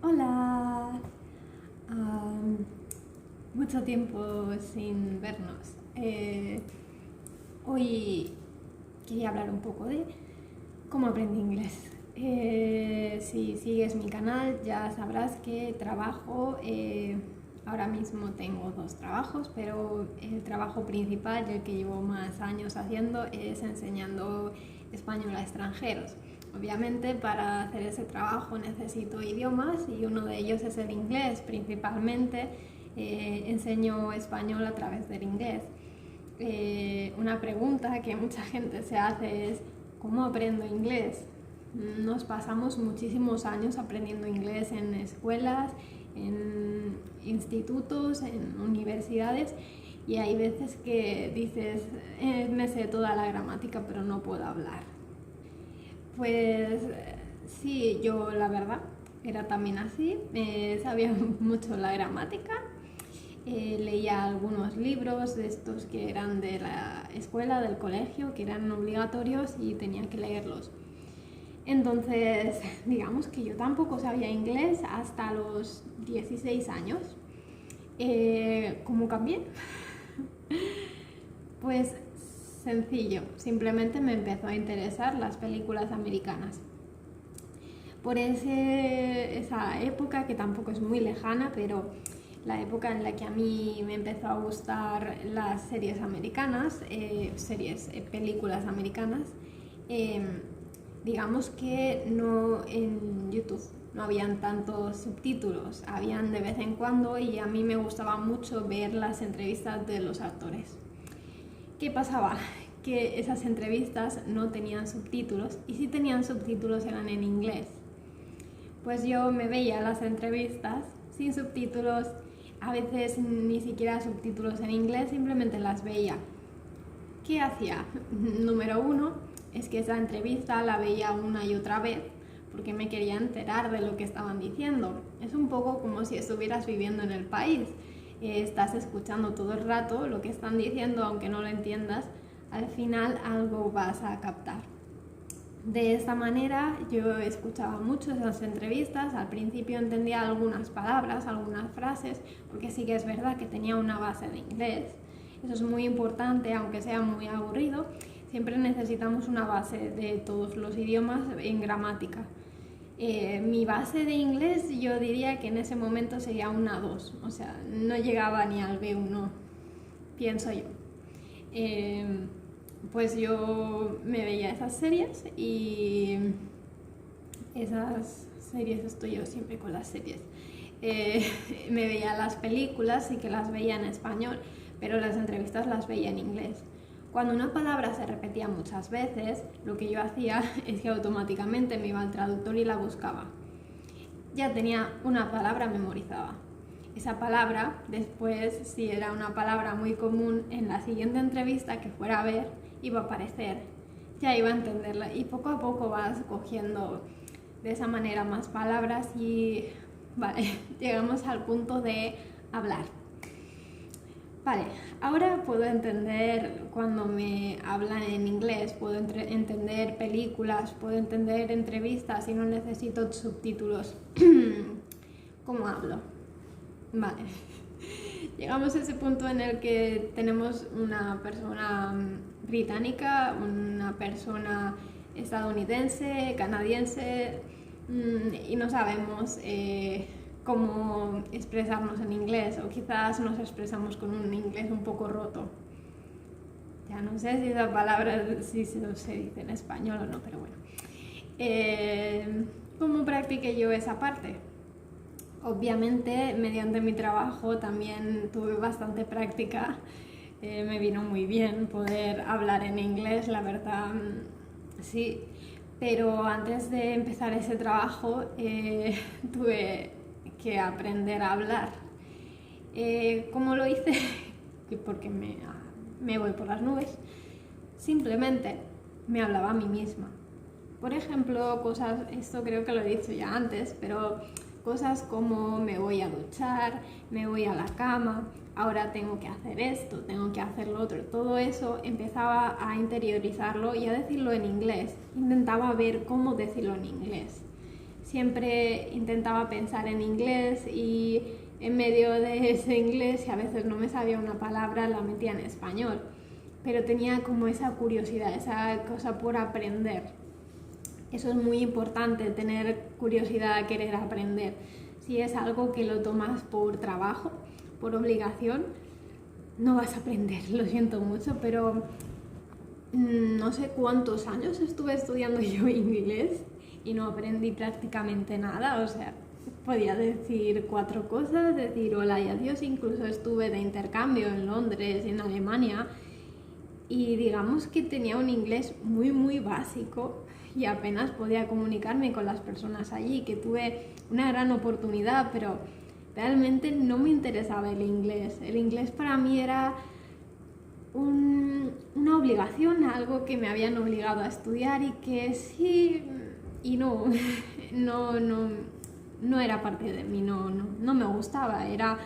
Hola. Am, Mucho tiempo sin vernos. Hoy quería hablar un poco de cómo aprendí inglés. Si sigues mi canal ya sabrás que trabajo, ahora mismo tengo dos trabajos, pero el trabajo principal y el que llevo más años haciendo es enseñando español a extranjeros. Obviamente para hacer ese trabajo necesito idiomas y uno de ellos es el inglés. Principalmente enseño español a través del inglés. Una pregunta que mucha gente se hace es ¿cómo aprendo inglés? Nos pasamos muchísimos años aprendiendo inglés en escuelas, en institutos, en universidades, y hay veces que dices, me sé toda la gramática pero no puedo hablar. Pues sí, yo la verdad era también así, sabía mucho la gramática, leía algunos libros de estos que eran de la escuela, del colegio, que eran obligatorios y tenía que leerlos. Entonces, digamos que yo tampoco sabía inglés hasta los 16 años. ¿Cómo cambié? Pues sencillo, simplemente me empezó a interesar las películas americanas. Por esa época, que tampoco es muy lejana, pero la época en la que a mí me empezó a gustar las series americanas, películas americanas, digamos que no en YouTube no habían tantos subtítulos, habían de vez en cuando, y a mí me gustaba mucho ver las entrevistas de los actores. ¿Qué pasaba? Que esas entrevistas no tenían subtítulos, y si tenían subtítulos eran en inglés. Pues yo me veía las entrevistas sin subtítulos, a veces ni siquiera subtítulos en inglés, simplemente las veía. ¿Qué hacía? Número uno, es que esa entrevista la veía una y otra vez porque me quería enterar de lo que estaban diciendo. Es un poco como si estuvieras viviendo en el país. Estás escuchando todo el rato lo que están diciendo, aunque no lo entiendas, al final algo vas a captar. De esta manera yo escuchaba mucho esas entrevistas. Al principio entendía algunas palabras, algunas frases, porque sí que es verdad que tenía una base de inglés. Eso es muy importante, aunque sea muy aburrido. Siempre necesitamos una base de todos los idiomas en gramática. Mi base de inglés yo diría que en ese momento sería una 2, o sea, no llegaba ni al B1, pienso yo. Pues yo me veía esas series, y estoy yo siempre con las series. Me veía las películas, sí que las veía en español, pero las entrevistas las veía en inglés. Cuando una palabra se repetía muchas veces, lo que yo hacía es que automáticamente me iba al traductor y la buscaba. Ya tenía una palabra memorizada. Esa palabra, después, si era una palabra muy común, en la siguiente entrevista que fuera a ver, iba a aparecer. Ya iba a entenderla, y poco a poco vas cogiendo de esa manera más palabras y vale, llegamos al punto de hablar. Vale, ahora puedo entender cuando me hablan en inglés, puedo entender películas, puedo entender entrevistas y no necesito subtítulos. ¿Cómo hablo? Vale, llegamos a ese punto en el que tenemos una persona británica, una persona estadounidense, canadiense, y no sabemos cómo expresarnos en inglés, o quizás nos expresamos con un inglés un poco roto. Ya no sé si esa palabra si se dice en español o no, pero bueno. ¿Cómo practiqué yo esa parte? Obviamente, mediante mi trabajo también tuve bastante práctica. Me vino muy bien poder hablar en inglés, la verdad, sí. Pero antes de empezar ese trabajo tuve que aprender a hablar. ¿Cómo lo hice? Porque me voy por las nubes. Simplemente me hablaba a mí misma. Por ejemplo, esto creo que lo he dicho ya antes, pero cosas como me voy a duchar, me voy a la cama, ahora tengo que hacer esto, tengo que hacer lo otro. Todo eso empezaba a interiorizarlo y a decirlo en inglés. Intentaba ver cómo decirlo en inglés. siempre intentaba pensar en inglés y en medio de ese inglés, si a veces no me sabía una palabra, la metía en español. Pero tenía como esa curiosidad, esa cosa por aprender. Eso es muy importante, tener curiosidad, querer aprender. Si es algo que lo tomas por trabajo, por obligación, no vas a aprender, lo siento mucho, pero no sé cuántos años estuve estudiando yo inglés y no aprendí prácticamente nada, o sea, podía decir 4 cosas, decir hola y adiós, incluso estuve de intercambio en Londres y en Alemania y digamos que tenía un inglés muy básico y apenas podía comunicarme con las personas allí, que tuve una gran oportunidad, pero realmente no me interesaba el inglés. El inglés para mí era una obligación, algo que me habían obligado a estudiar y que sí y no, no era parte de mí, no me gustaba, era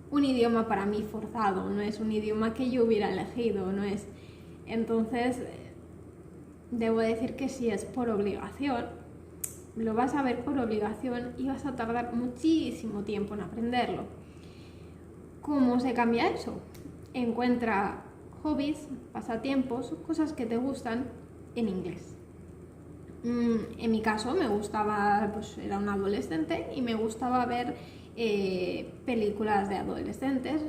un idioma para mí forzado, no es un idioma que yo hubiera elegido, no es. Entonces, debo decir que si es por obligación, lo vas a ver por obligación y vas a tardar muchísimo tiempo en aprenderlo. ¿Cómo se cambia eso? Encuentra hobbies, pasatiempos, cosas que te gustan en inglés. En mi caso me gustaba, pues era una adolescente y me gustaba ver películas de adolescentes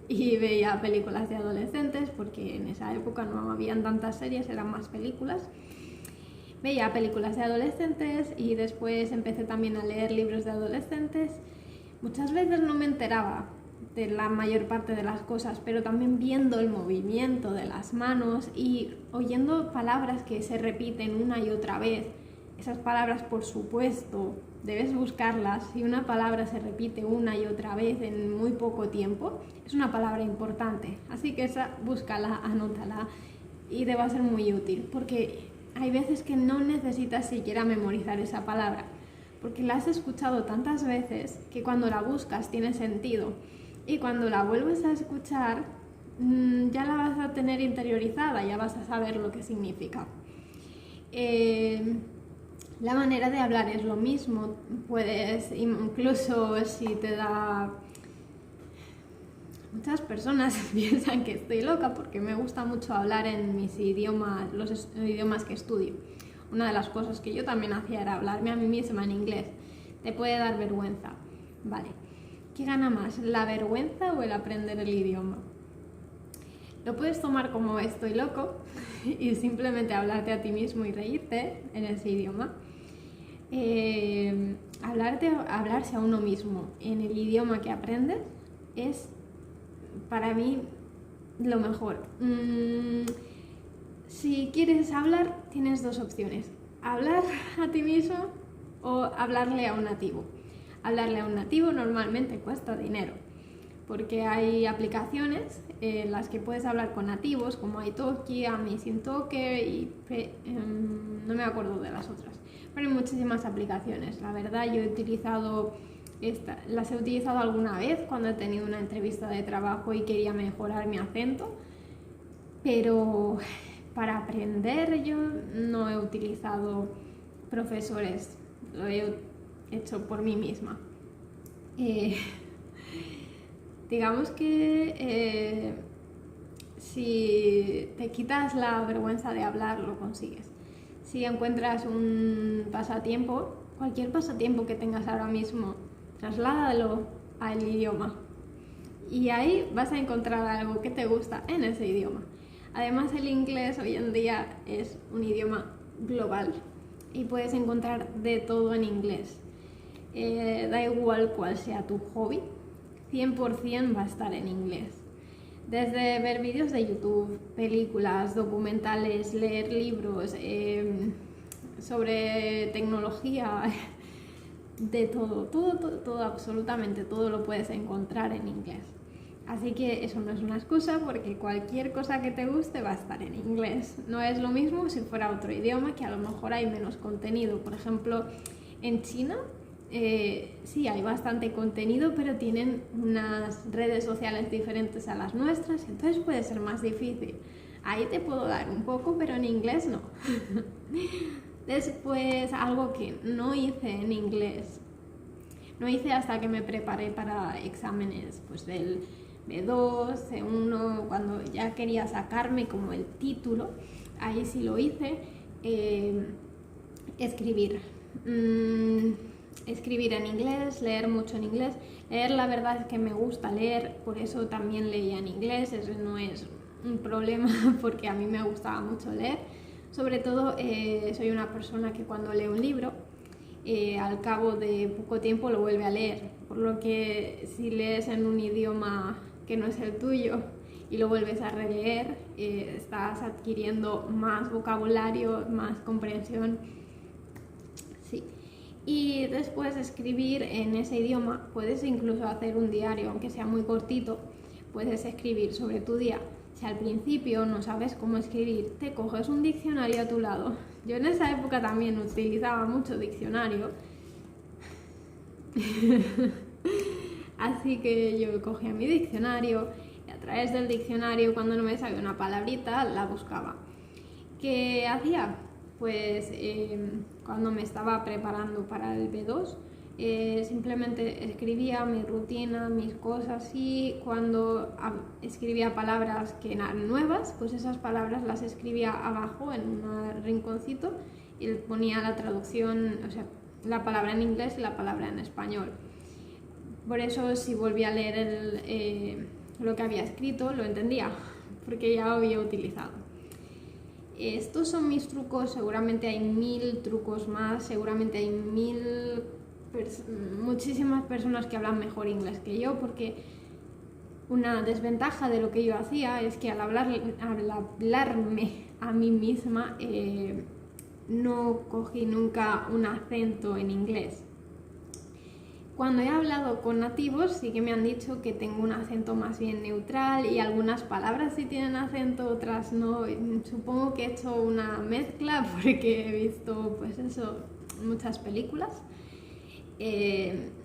y veía películas de adolescentes porque en esa época no habían tantas series, eran más películas. Veía películas de adolescentes y después empecé también a leer libros de adolescentes. Muchas veces no me enteraba de la mayor parte de las cosas, pero también viendo el movimiento de las manos y oyendo palabras que se repiten una y otra vez. Esas palabras, por supuesto, debes buscarlas. Si una palabra se repite una y otra vez en muy poco tiempo, es una palabra importante. Así que esa, búscala, anótala y te va a ser muy útil, porque hay veces que no necesitas siquiera memorizar esa palabra, porque la has escuchado tantas veces que cuando la buscas tiene sentido. Y cuando la vuelves a escuchar, ya la vas a tener interiorizada, ya vas a saber lo que significa. La manera de hablar es lo mismo. Puedes, incluso si te da... Muchas personas piensan que estoy loca porque me gusta mucho hablar en mis idiomas, los idiomas que estudio. Una de las cosas que yo también hacía era hablarme a mí misma en inglés. Te puede dar vergüenza. Vale. ¿Qué gana más, la vergüenza o el aprender el idioma? Lo puedes tomar como estoy loco y simplemente hablarte a ti mismo y reírte en ese idioma. Hablarse a uno mismo en el idioma que aprendes es para mí lo mejor. Si quieres hablar, tienes 2 opciones: hablar a ti mismo o hablarle a un nativo. Hablarle a un nativo normalmente cuesta dinero, porque hay aplicaciones en las que puedes hablar con nativos, como Italki, Amazingtalker y no me acuerdo de las otras, pero hay muchísimas aplicaciones. La verdad, yo he utilizado las he utilizado alguna vez cuando he tenido una entrevista de trabajo y quería mejorar mi acento, pero para aprender yo no he utilizado profesores, lo he hecho por mí misma. Digamos que si te quitas la vergüenza de hablar, lo consigues. Si encuentras un pasatiempo, cualquier pasatiempo que tengas ahora mismo, trasládalo al idioma y ahí vas a encontrar algo que te gusta en ese idioma. Además, el inglés hoy en día es un idioma global y puedes encontrar de todo en inglés. Da igual cuál sea tu hobby, 100% va a estar en inglés. Desde ver vídeos de YouTube, películas, documentales, leer libros sobre tecnología, de todo, absolutamente todo lo puedes encontrar en inglés. Así que eso no es una excusa, porque cualquier cosa que te guste va a estar en inglés. No es lo mismo si fuera otro idioma, que a lo mejor hay menos contenido. Por ejemplo, en China sí hay bastante contenido, pero tienen unas redes sociales diferentes a las nuestras, entonces puede ser más difícil. Ahí te puedo dar un poco, pero en inglés no. Después, algo que no hice en inglés, no hice hasta que me preparé para exámenes pues del B2, C1, cuando ya quería sacarme como el título, ahí sí lo hice, escribir. Escribir en inglés, leer mucho en inglés. Leer, la verdad es que me gusta leer, por eso también leía en inglés, eso no es un problema porque a mí me gustaba mucho leer. Sobre todo soy una persona que cuando leo un libro, al cabo de poco tiempo lo vuelve a leer, por lo que si lees en un idioma que no es el tuyo y lo vuelves a releer, estás adquiriendo más vocabulario, más comprensión. Sí. Y después de escribir en ese idioma, puedes incluso hacer un diario, aunque sea muy cortito, puedes escribir sobre tu día. Si al principio no sabes cómo escribir, te coges un diccionario a tu lado. Yo en esa época también utilizaba mucho diccionario. Así que yo cogía mi diccionario y a través del diccionario, cuando no me sabía una palabrita, la buscaba. ¿Qué hacía? Pues cuando me estaba preparando para el B2, simplemente escribía mi rutina, mis cosas, y cuando escribía palabras que eran nuevas, pues esas palabras las escribía abajo en un rinconcito y ponía la traducción, o sea, la palabra en inglés y la palabra en español. Por eso si volvía a leer lo que había escrito, lo entendía, porque ya lo había utilizado. Estos son mis trucos, seguramente hay 1000 trucos más, seguramente hay muchísimas personas que hablan mejor inglés que yo, porque una desventaja de lo que yo hacía es que al hablarme a mí misma no cogí nunca un acento en inglés. Cuando he hablado con nativos sí que me han dicho que tengo un acento más bien neutral y algunas palabras sí tienen acento, otras no. Supongo que he hecho una mezcla porque he visto pues eso, muchas películas.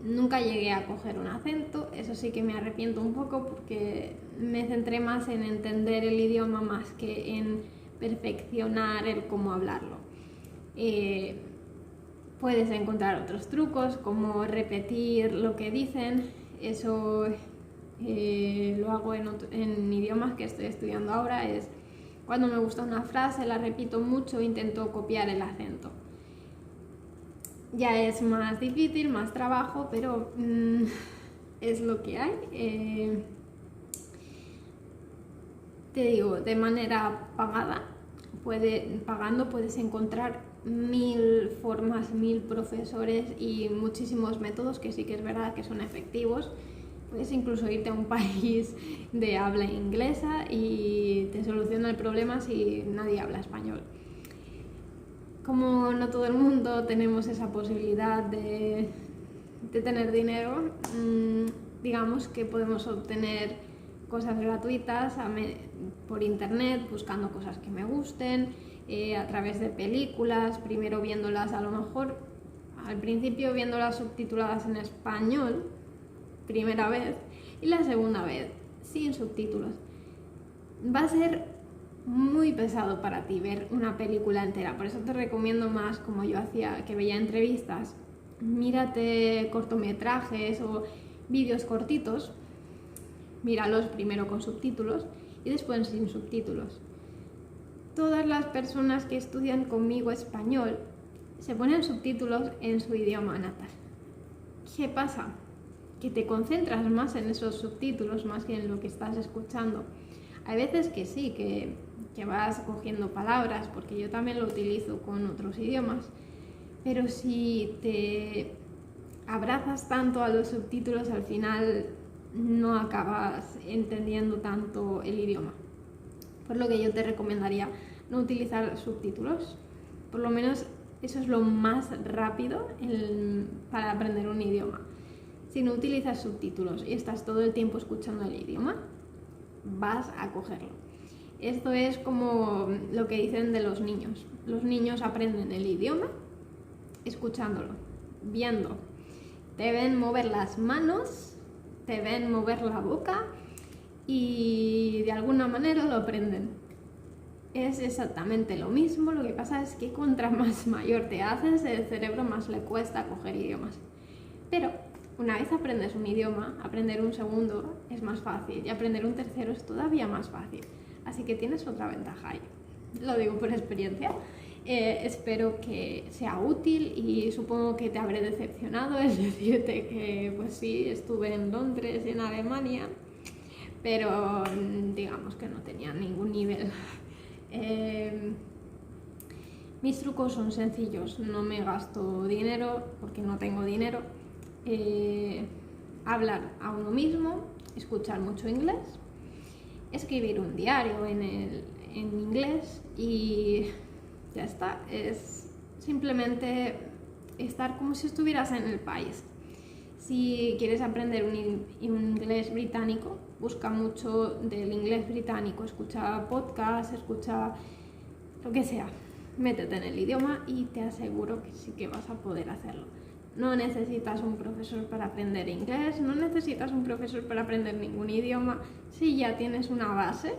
Nunca llegué a coger un acento, eso sí que me arrepiento un poco porque me centré más en entender el idioma más que en perfeccionar el cómo hablarlo. Puedes encontrar otros trucos como repetir lo que dicen, eso lo hago en idiomas que estoy estudiando ahora, es cuando me gusta una frase, la repito mucho, intento copiar el acento. Ya es más difícil, más trabajo, pero es lo que hay. Te digo, de manera pagando puedes encontrar 1000 formas, 1000 profesores y muchísimos métodos que sí que es verdad que son efectivos. Puedes incluso irte a un país de habla inglesa y te soluciona el problema si nadie habla español. Como no todo el mundo tenemos esa posibilidad de tener dinero, digamos que podemos obtener cosas gratuitas por internet, buscando cosas que me gusten, a través de películas, primero viéndolas a lo mejor, al principio viéndolas subtituladas en español, primera vez, y la segunda vez sin subtítulos. Va a ser muy pesado para ti ver una película entera, por eso te recomiendo más, como yo hacía, que veía entrevistas, mírate cortometrajes o vídeos cortitos, míralos primero con subtítulos y después sin subtítulos. Todas las personas que estudian conmigo español se ponen subtítulos en su idioma natal. ¿Qué pasa? Que te concentras más en esos subtítulos más que en lo que estás escuchando. Hay veces que sí, que vas cogiendo palabras, porque yo también lo utilizo con otros idiomas, pero si te abrazas tanto a los subtítulos, al final no acabas entendiendo tanto el idioma. Por lo que yo te recomendaría no utilizar subtítulos. Por lo menos eso es lo más rápido para aprender un idioma. Si no utilizas subtítulos y estás todo el tiempo escuchando el idioma, vas a cogerlo. Esto es como lo que dicen de los niños. Los niños aprenden el idioma escuchándolo, viendo. Te ven mover las manos, te ven mover la boca y de alguna manera lo aprenden. es exactamente lo mismo, lo que pasa es que contra más mayor te haces, el cerebro más le cuesta coger idiomas. Pero una vez aprendes un idioma, aprender un segundo es más fácil y aprender un tercero es todavía más fácil. Así que tienes otra ventaja ahí. Lo digo por experiencia. Espero que sea útil y supongo que te habré decepcionado el decirte que pues sí, estuve en Londres y en Alemania, pero digamos que no tenía ningún nivel. Mis trucos son sencillos, no me gasto dinero porque no tengo dinero. Hablar a uno mismo, escuchar mucho inglés, escribir un diario en inglés y ya está. Es simplemente estar como si estuvieras en el país. Si quieres aprender un inglés británico, busca mucho del inglés británico, escucha podcasts, escucha lo que sea, métete en el idioma y te aseguro que sí que vas a poder hacerlo. No necesitas un profesor para aprender inglés, no necesitas un profesor para aprender ningún idioma. Si ya tienes una base,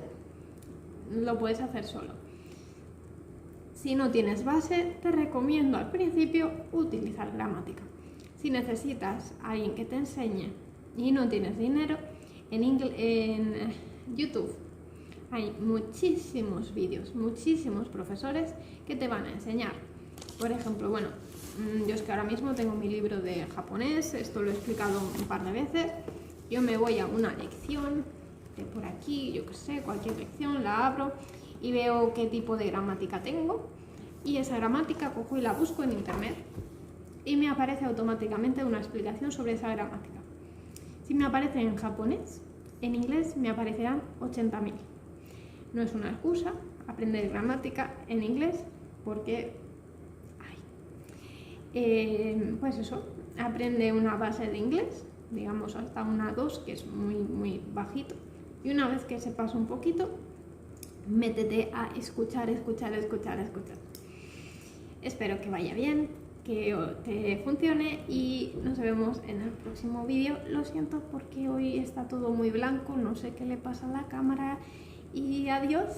lo puedes hacer solo. Si no tienes base, te recomiendo al principio utilizar gramática. Si necesitas a alguien que te enseñe y no tienes dinero, en YouTube hay muchísimos vídeos, muchísimos profesores que te van a enseñar. Por ejemplo, bueno, yo es que ahora mismo tengo mi libro de japonés, esto lo he explicado un par de veces. Yo me voy a una lección de por aquí, yo que sé, cualquier lección, la abro y veo qué tipo de gramática tengo y esa gramática cojo y la busco en internet y me aparece automáticamente una explicación sobre esa gramática. Si me aparece en japonés, en inglés me aparecerán 80.000. No es una excusa aprender gramática en inglés porque pues eso, aprende una base de inglés, digamos hasta una 2, que es muy bajito, y una vez que sepas un poquito, métete a escuchar. Espero que vaya bien, que te funcione y nos vemos en el próximo vídeo. Lo siento porque hoy está todo muy blanco, no sé qué le pasa a la cámara y adiós.